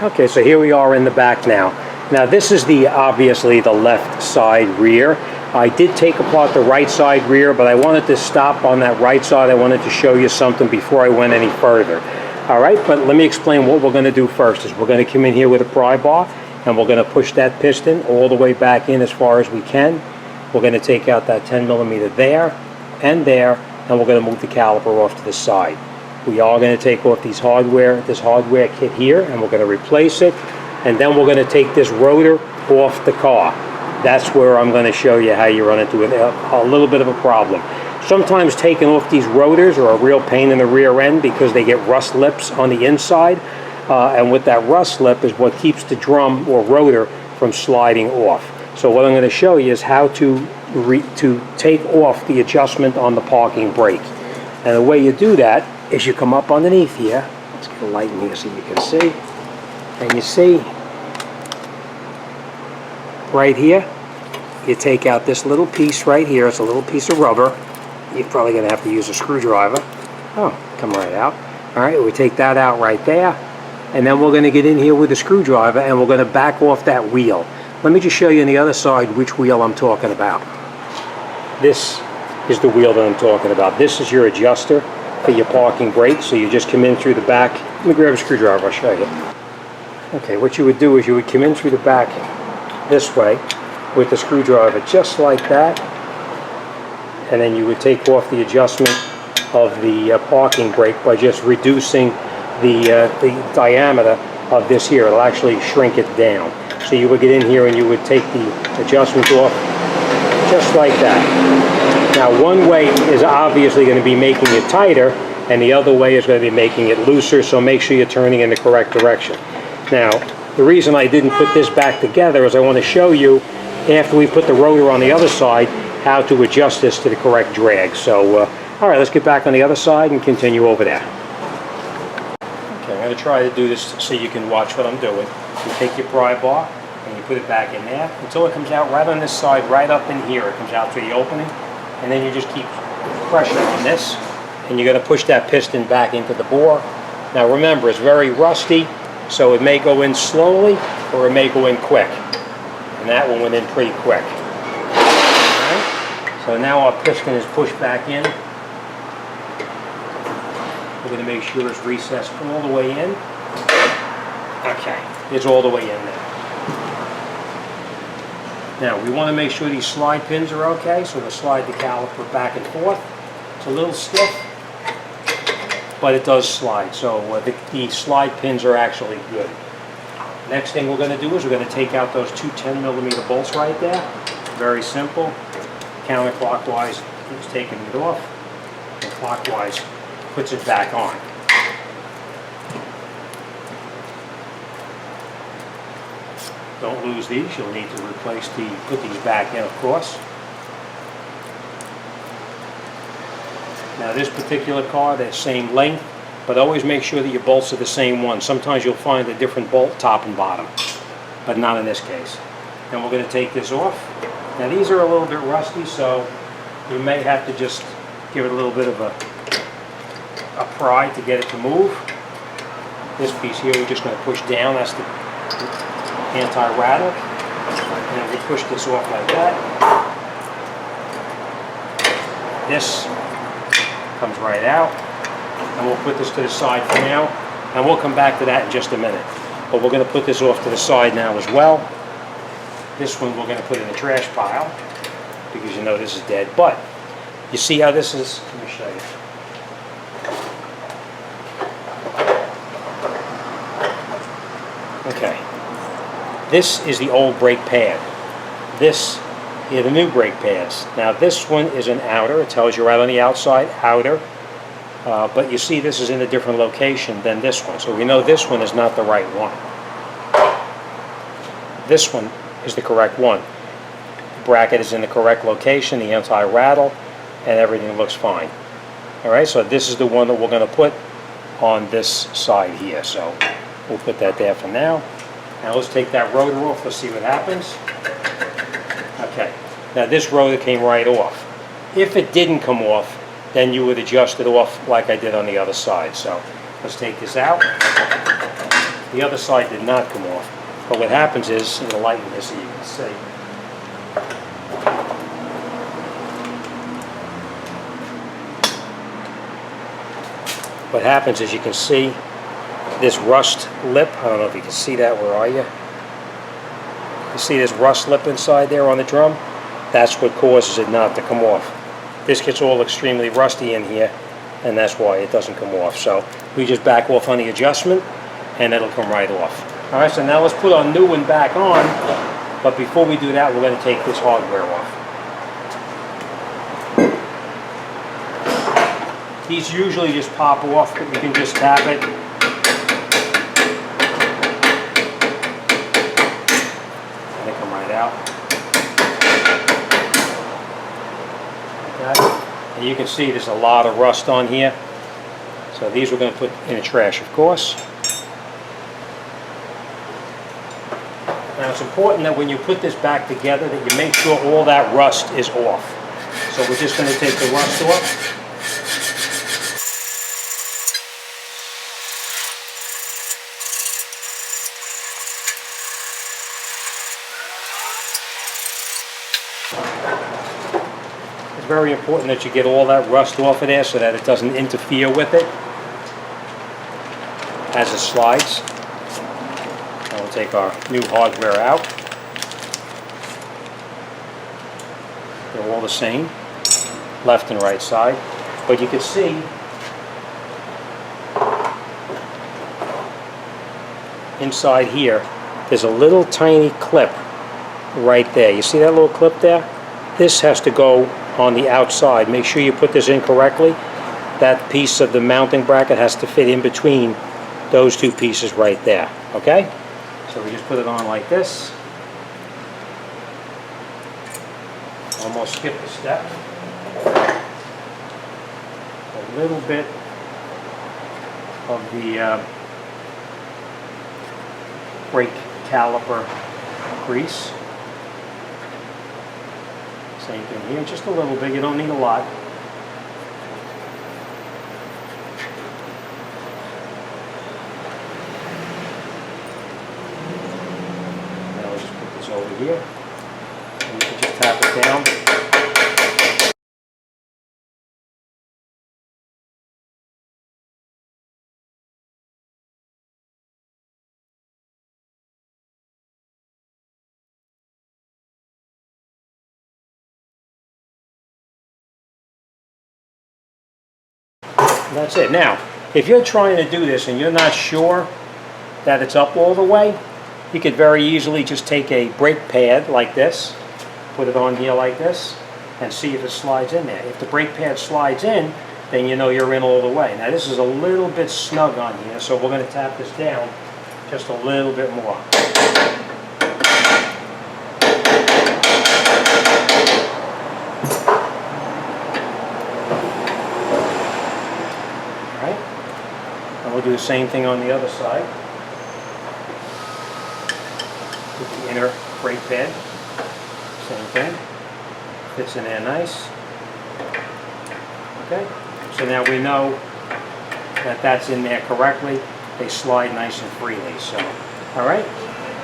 Okay, so here we are in the back now. Now this is obviously the left side rear. I did take apart the right side rear, but I wanted to stop on that right side. I wanted to show you something before I went any further. All right, but let me explain what we're going to do first. Is we're going to come in here with a pry bar, and we're going to push that piston all the way back in as far as we can. We're going to take out that 10 millimeter there, and we're going to move the caliper off to the side. We are going to take off this hardware kit here, and we're going to replace it, and then we're going to take this rotor off the car. That's where I'm going to show you how you run into a little bit of a problem. Sometimes taking off these rotors are a real pain in the rear end because they get rust lips on the inside, and with that rust lip is what keeps the drum or rotor from sliding off. So what I'm going to show you is how to take off the adjustment on the parking brake. And the way you do that is you come up underneath here. Let's get a light in here so you can see. And you see right here, you take out this little piece right here. It's a little piece of rubber. You're probably going to have to use a screwdriver. Oh, come right out. All right, we take that out right there. And then we're going to get in here with a screwdriver and we're going to back off that wheel. Let me just show you on the other side which wheel I'm talking about. This is the wheel that I'm talking about. This is your adjuster for your parking brake. So you just come in through the back. Let me grab a screwdriver, I'll show you. Okay, what you would do is you would come in through the back this way with the screwdriver just like that. And then you would take off the adjustment of the parking brake by just reducing the diameter of this here. It'll actually shrink it down. So you would get in here and you would take the adjustment off just like that. Now one way is obviously going to be making it tighter and the other way is going to be making it looser, so make sure you're turning in the correct direction. Now the reason I didn't put this back together is I want to show you after we put the rotor on the other side how to adjust this to the correct drag. So all right, let's get back on the other side and continue over there. Okay, I'm going to try to do this so you can watch what I'm doing. You take your pry bar and you put it back in there until it comes out right on this side, right up in here. It comes out through the opening, and then you just keep pressure on this, and you're going to push that piston back into the bore. Now remember, it's very rusty, so it may go in slowly or it may go in quick, and that one went in pretty quick. All right? So now our piston is pushed back in. We're going to make sure it's recessed all the way in. Okay, it's all the way in there. Now we want to make sure these slide pins are okay, so we'll slide the caliper back and forth. It's a little stiff, but it does slide, so the slide pins are actually good. Next thing we're going to do is we're going to take out those two 10 millimeter bolts right there. Very simple. Counterclockwise, it's taking it off, and clockwise puts it back on. Don't lose these. You'll need to put these back in, of course. Now this particular car, they're same length, but always make sure that your bolts are the same one. Sometimes you'll find a different bolt top and bottom, but not in this case. And we're going to take this off. Now these are a little bit rusty, so you may have to just give it a little bit of a pry to get it to move. This piece here we're just going to push down. That's the anti-rattle. And then we push this off like that. This comes right out. And we'll put this to the side for now. And we'll come back to that in just a minute. But we're going to put this off to the side now as well. This one we're going to put in the trash pile because you know this is dead. But you see how this is? Let me show you. Okay. This is the old brake pad. This is the new brake pads. Now this one is an outer. It tells you right on the outside, outer. But you see this is in a different location than this one. So we know this one is not the right one. This one is the correct one. The bracket is in the correct location, the anti-rattle, and everything looks fine. Alright, so this is the one that we're going to put on this side here. So we'll put that there for now. Now let's take that rotor off. Let's see what happens. Okay, now this rotor came right off. If it didn't come off, then you would adjust it off like I did on the other side. So let's take this out. The other side did not come off. But what happens is, I'm going to lighten this so you can see. What happens is you can see this rust lip. I don't know if you can see that. Where are you? You see this rust lip inside there on the drum? That's what causes it not to come off. This gets all extremely rusty in here, and that's why it doesn't come off. So we just back off on the adjustment, and it'll come right off. All right, so now let's put our new one back on. But before we do that, we're going to take this hardware off. These usually just pop off, but you can just tap it. And they come right out. Like that. And you can see there's a lot of rust on here. So these we're going to put in the trash, of course. Now it's important that when you put this back together that you make sure all that rust is off. So we're just going to take the rust off. It's very important that you get all that rust off of there so that it doesn't interfere with it as it slides. Now we'll take our new hardware out. They're all the same, left and right side. But you can see inside here, there's a little tiny clip right there. You see that little clip there? This has to go on the outside. Make sure you put this in correctly. That piece of the mounting bracket has to fit in between those two pieces right there. Okay? So we just put it on like this. Almost skipped a step. A little bit of the brake caliper grease. Same thing here, just a little bit, you don't need a lot. Now let's just put this over here. And you can just tap it down. That's it. Now, if you're trying to do this and you're not sure that it's up all the way, you could very easily just take a brake pad like this, put it on here like this, and see if it slides in there. If the brake pad slides in, then you know you're in all the way. Now this is a little bit snug on here, so we're going to tap this down just a little bit more. We'll do the same thing on the other side. With the inner brake pad. Same thing. Fits in there nice. Okay. So now we know that that's in there correctly. They slide nice and freely. So, all right.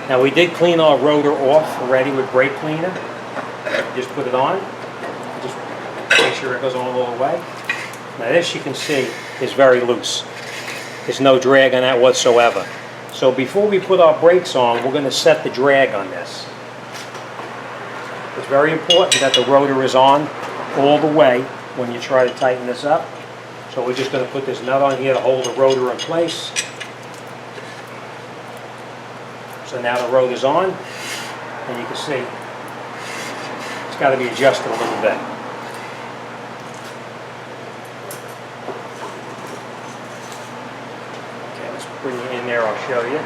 Now we did clean our rotor off already with brake cleaner. Just put it on. Just make sure it goes on all the way. Now this you can see is very loose. There's no drag on that whatsoever. So before we put our brakes on, we're going to set the drag on this. It's very important that the rotor is on all the way when you try to tighten this up. So we're just going to put this nut on here to hold the rotor in place. So now the rotor's on, and you can see it's got to be adjusted a little bit. Bring it in there, I'll show you.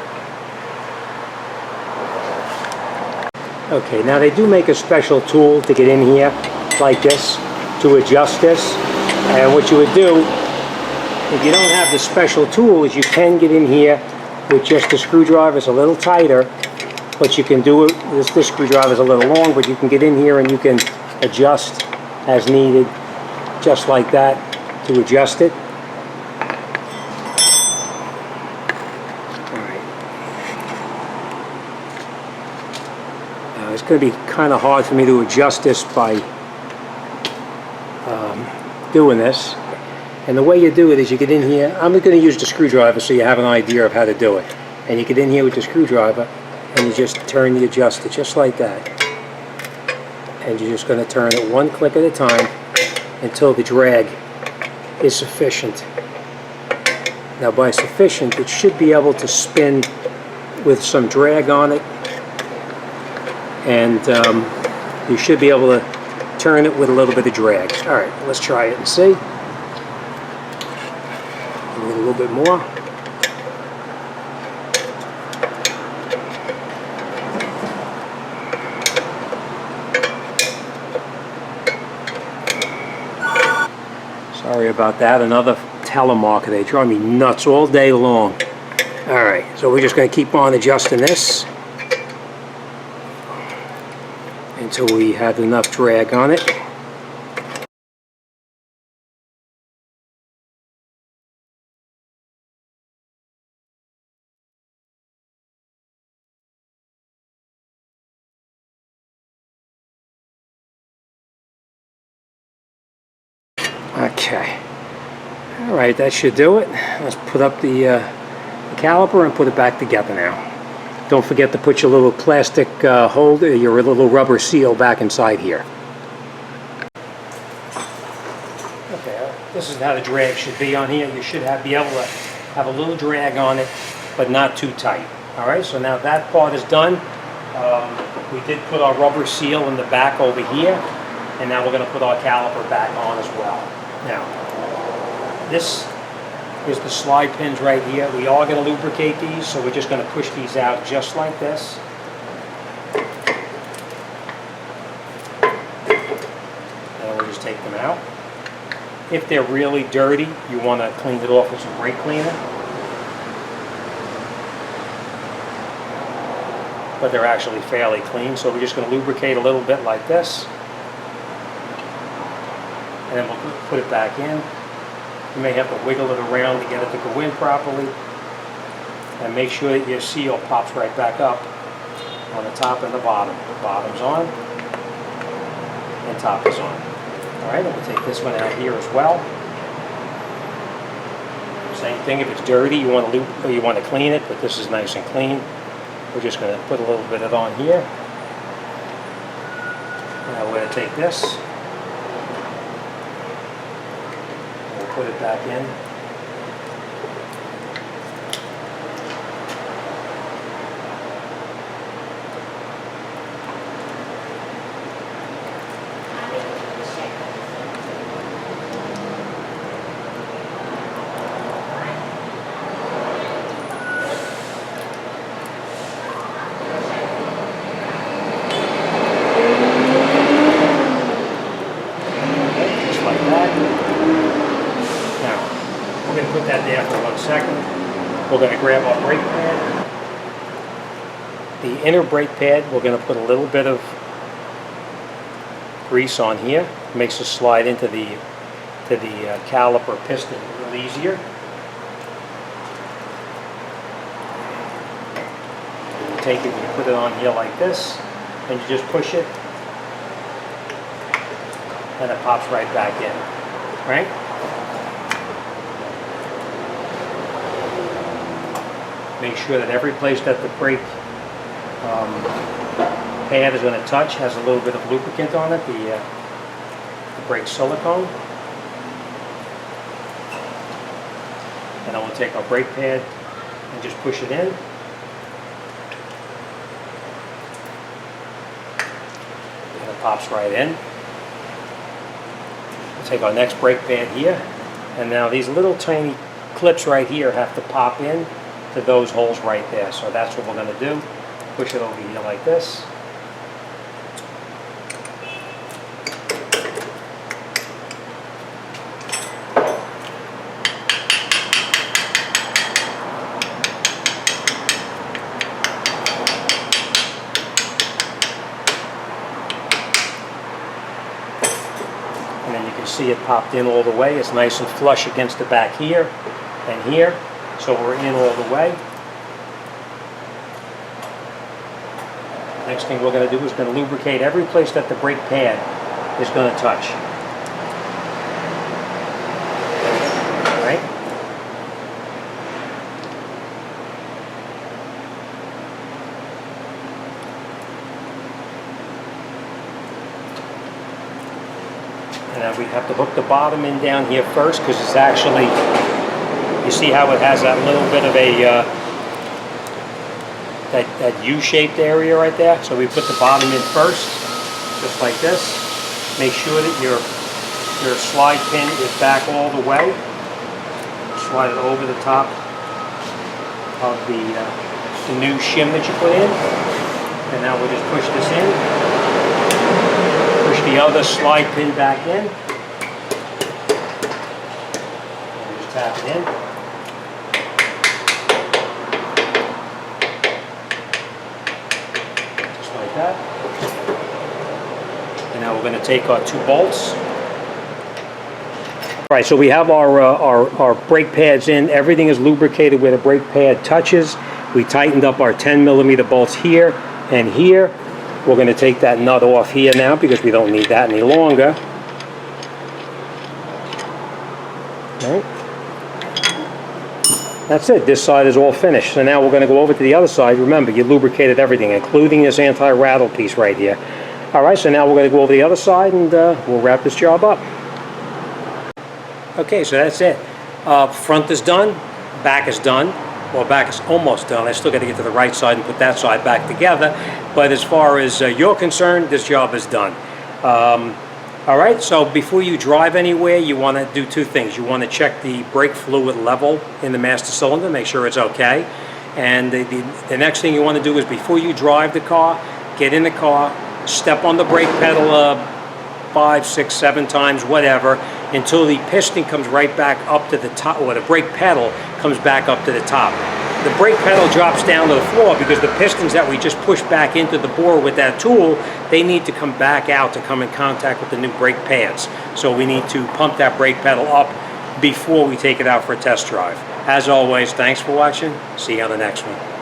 Okay, now they do make a special tool to get in here like this to adjust this. And what you would do, if you don't have the special tool, is you can get in here with just the screwdriver. It's a little tighter, but you can do it. This screwdriver is a little long, but you can get in here and you can adjust as needed, just like that, to adjust it. Now it's going to be kind of hard for me to adjust this by doing this. And the way you do it is you get in here. I'm going to use the screwdriver so you have an idea of how to do it. And you get in here with the screwdriver and you just turn the adjuster just like that. And you're just going to turn it one click at a time until the drag is sufficient. Now by sufficient, it should be able to spin with some drag on it, and you should be able to turn it with a little bit of drag. Alright, let's try it and see. A little bit more. Sorry about that. Another telemarketer. They drive me nuts all day long. Alright, so we're just going to keep on adjusting this until we have enough drag on it. Okay. Alright, that should do it. Let's put up the caliper and put it back together now. Don't forget to put your little plastic holder, your little rubber seal back inside here. Okay, this is how the drag should be on here. You should be able to have a little drag on it, but not too tight. Alright, so now that part is done. We did put our rubber seal in the back over here, and now we're going to put our caliper back on as well. Now, this is the slide pins right here. We are going to lubricate these, so we're just going to push these out just like this. And we'll just take them out. If they're really dirty, you want to clean it off with some brake cleaner. But they're actually fairly clean, so we're just going to lubricate a little bit like this. And then we'll put it back in. You may have to wiggle it around to get it to go in properly. And make sure that your seal pops right back up on the top and the bottom. The bottom's on, and top is on. Alright, and we'll take this one out here as well. Same thing, if it's dirty, you want to clean it, but this is nice and clean. We're just going to put a little bit of it on here. Now we're going to take this. Put it back in. Just like that. We're going to put that there for 1 second. We're going to grab our brake pad. The inner brake pad, we're going to put a little bit of grease on here. It makes it slide into the caliper piston a little easier. You take it and you put it on here like this, and you just push it, and it pops right back in, right? Make sure that every place that the brake pad is going to touch has a little bit of lubricant on it, the brake silicone. And then we'll take our brake pad and just push it in. And it pops right in. We'll take our next brake pad here. And now these little tiny clips right here have to pop in to those holes right there. So that's what we're going to do. Push it over here like this. And then you can see it popped in all the way. It's nice and flush against the back here and here. So we're in all the way. Next thing we're going to do is going to lubricate every place that the brake pad is going to touch. All right. And then we have to hook the bottom in down here first, because it's actually, you see how it has that little bit of a that U-shaped area right there. So we put the bottom in first, just like this. Make sure that your slide pin is back all the way. Slide it over the top of the new shim that you put in. And now we'll just push this in. Push the other slide pin back in. And just tap it in. That. And now we're going to take our 2 bolts. All right, so we have our brake pads in. Everything is lubricated where the brake pad touches. We tightened up our 10mm bolts here and here. We're going to take that nut off here now because we don't need that any longer. All right. That's it. This side is all finished. So now we're going to go over to the other side. Remember, you lubricated everything, including this anti-rattle piece right here. All right, so now we're going to go over the other side and we'll wrap this job up. Okay, so that's it. Front is done. Back is done. Well, back is almost done. I still got to get to the right side and put that side back together. But as far as you're concerned, this job is done. All right, so before you drive anywhere, you want to do 2 things. You want to check the brake fluid level in the master cylinder, make sure it's okay. And the next thing you want to do is before you drive the car, get in the car, step on the brake pedal 5, 6, 7 times, whatever, until the piston comes right back up to the top, or the brake pedal comes back up to the top. The brake pedal drops down to the floor because the pistons that we just pushed back into the bore with that tool, they need to come back out to come in contact with the new brake pads. So we need to pump that brake pedal up before we take it out for a test drive. As always, thanks for watching. See you on the next one.